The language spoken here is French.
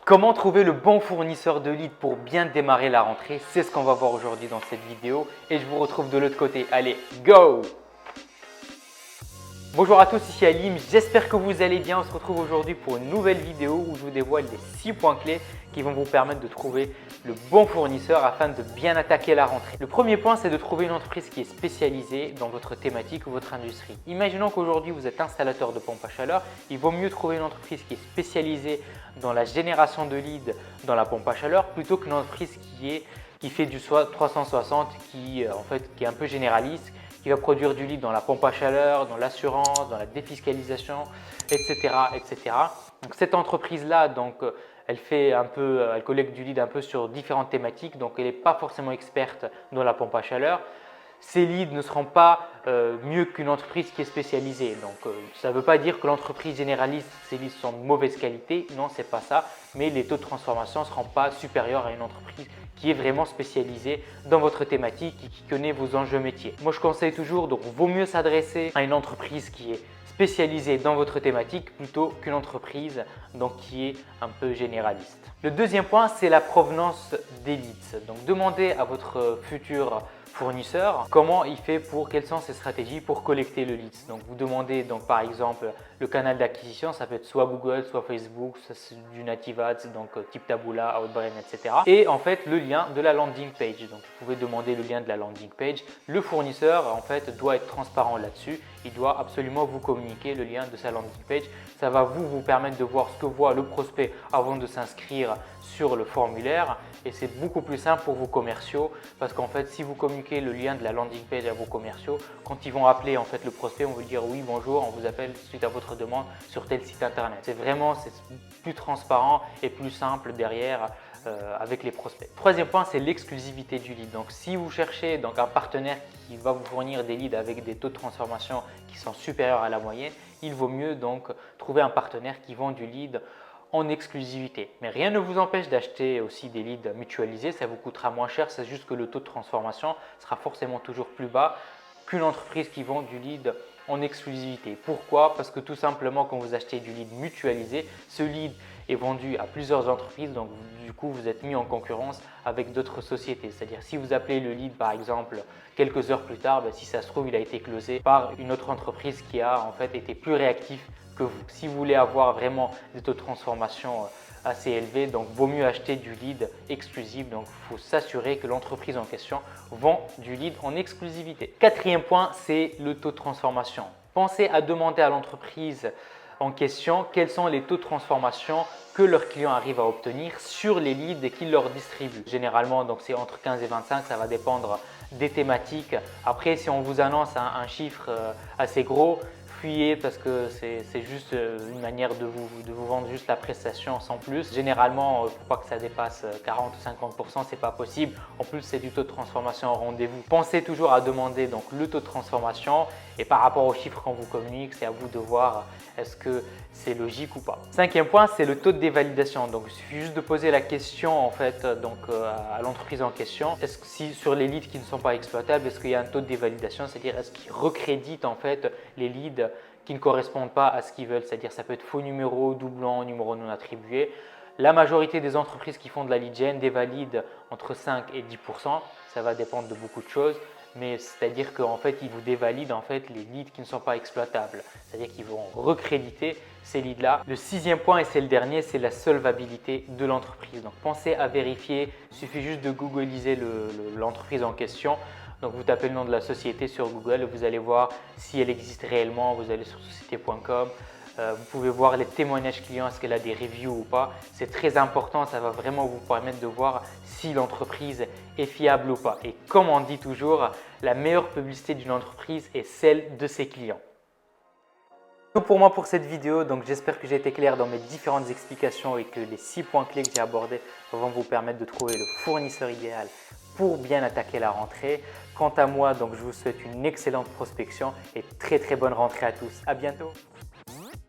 Comment trouver le bon fournisseur de leads pour bien démarrer la rentrée? C'est ce qu'on va voir aujourd'hui dans cette vidéo et je vous retrouve de l'autre côté. Allez, go! Bonjour à tous, ici Alim, j'espère que vous allez bien. On se retrouve aujourd'hui pour une nouvelle vidéo où je vous dévoile les 6 points clés qui vont vous permettre de trouver le bon fournisseur afin de bien attaquer la rentrée. Le premier point, c'est de trouver une entreprise qui est spécialisée dans votre thématique ou votre industrie. Imaginons qu'aujourd'hui vous êtes installateur de pompes à chaleur, il vaut mieux trouver une entreprise qui est spécialisée dans la génération de leads dans la pompe à chaleur plutôt qu'une entreprise qui fait du 360, qui est un peu généraliste, qui va produire du lead dans la pompe à chaleur, dans l'assurance, dans la défiscalisation, etc. etc. Donc, cette entreprise-là, elle collecte du lead un peu sur différentes thématiques, donc elle n'est pas forcément experte dans la pompe à chaleur. Ces leads ne seront pas mieux qu'une entreprise qui est spécialisée. Donc, ça ne veut pas dire que l'entreprise généraliste, ces leads sont de mauvaise qualité. Non, ce n'est pas ça. Mais les taux de transformation ne seront pas supérieurs à une entreprise qui est vraiment spécialisée dans votre thématique et qui connaît vos enjeux métiers. Moi, je conseille toujours, donc, vaut mieux s'adresser à une entreprise qui est spécialisée dans votre thématique plutôt qu'une entreprise qui est un peu généraliste. Le deuxième point, c'est la provenance des leads. Donc, demandez à votre futur fournisseur comment il fait quelles sont ses stratégies pour collecter le leads. Donc, vous demandez par exemple le canal d'acquisition, ça peut être soit Google, soit Facebook, soit du Native Ads, donc type Taboola, Outbrain, etc. Et en fait le lien de la landing page. Donc, vous pouvez demander le lien de la landing page. Le fournisseur en fait doit être transparent là-dessus. Il doit absolument vous communiquer le lien de sa landing page. Ça va vous permettre de voir ce que voit le prospect avant de s'inscrire sur le formulaire et c'est beaucoup plus simple pour vos commerciaux parce qu'en fait si vous communiquez le lien de la landing page à vos commerciaux, quand ils vont appeler en fait le prospect, on va dire oui bonjour, on vous appelle suite à votre demande sur tel site internet. C'est plus transparent et plus simple derrière avec les prospects. Troisième point, c'est l'exclusivité du lead. Donc si vous cherchez un partenaire qui va vous fournir des leads avec des taux de transformation qui sont supérieurs à la moyenne, il vaut mieux trouver un partenaire qui vend du lead en exclusivité. Mais rien ne vous empêche d'acheter aussi des leads mutualisés, ça vous coûtera moins cher, c'est juste que le taux de transformation sera forcément toujours plus bas qu'une entreprise qui vend du lead en exclusivité. Pourquoi? Parce que tout simplement quand vous achetez du lead mutualisé, ce lead est vendu à plusieurs entreprises, donc du coup vous êtes mis en concurrence avec d'autres sociétés. C'est-à-dire si vous appelez le lead par exemple quelques heures plus tard, si ça se trouve il a été closé par une autre entreprise qui a en fait été plus réactif que vous. Si vous voulez avoir vraiment des taux de transformation assez élevés, donc vaut mieux acheter du lead exclusif. Donc il faut s'assurer que l'entreprise en question vend du lead en exclusivité. Quatrième point, c'est le taux de transformation. Pensez à demander à l'entreprise en question quels sont les taux de transformation que leurs clients arrivent à obtenir sur les leads qu'ils leur distribuent. Généralement, c'est entre 15 et 25, ça va dépendre des thématiques. Après, si on vous annonce un chiffre assez gros, fuyez parce que c'est juste une manière de vous vendre juste la prestation sans plus. Généralement, il ne faut pas que ça dépasse 40 ou 50%, c'est pas possible. En plus, c'est du taux de transformation au rendez-vous. Pensez toujours à demander le taux de transformation et par rapport aux chiffres qu'on vous communique, c'est à vous de voir est-ce que c'est logique ou pas. Cinquième point, c'est le taux de dévalidation. Donc, il suffit juste de poser la question en fait à l'entreprise en question. Est-ce que si sur les leads qui ne sont pas exploitables, est-ce qu'il y a un taux de dévalidation, c'est-à-dire est-ce qu'ils recréditent en fait les leads qui ne correspondent pas à ce qu'ils veulent, c'est-à-dire ça peut être faux numéro, doublon, numéro non attribué. La majorité des entreprises qui font de la lead gen dévalident entre 5 et 10%, ça va dépendre de beaucoup de choses. Mais c'est-à-dire qu'en fait, ils vous dévalident en fait les leads qui ne sont pas exploitables. C'est-à-dire qu'ils vont recréditer ces leads-là. Le sixième point, et c'est le dernier, c'est la solvabilité de l'entreprise. Donc, pensez à vérifier. Il suffit juste de googliser l'entreprise en question. Donc, vous tapez le nom de la société sur Google et vous allez voir si elle existe réellement. Vous allez sur société.com. Vous pouvez voir les témoignages clients, est-ce qu'elle a des reviews ou pas. C'est très important, ça va vraiment vous permettre de voir si l'entreprise est fiable ou pas. Et comme on dit toujours, la meilleure publicité d'une entreprise est celle de ses clients. C'est tout pour moi pour cette vidéo, donc j'espère que j'ai été clair dans mes différentes explications et que les 6 points clés que j'ai abordés vont vous permettre de trouver le fournisseur idéal pour bien attaquer la rentrée. Quant à moi, je vous souhaite une excellente prospection et très bonne rentrée à tous. À bientôt.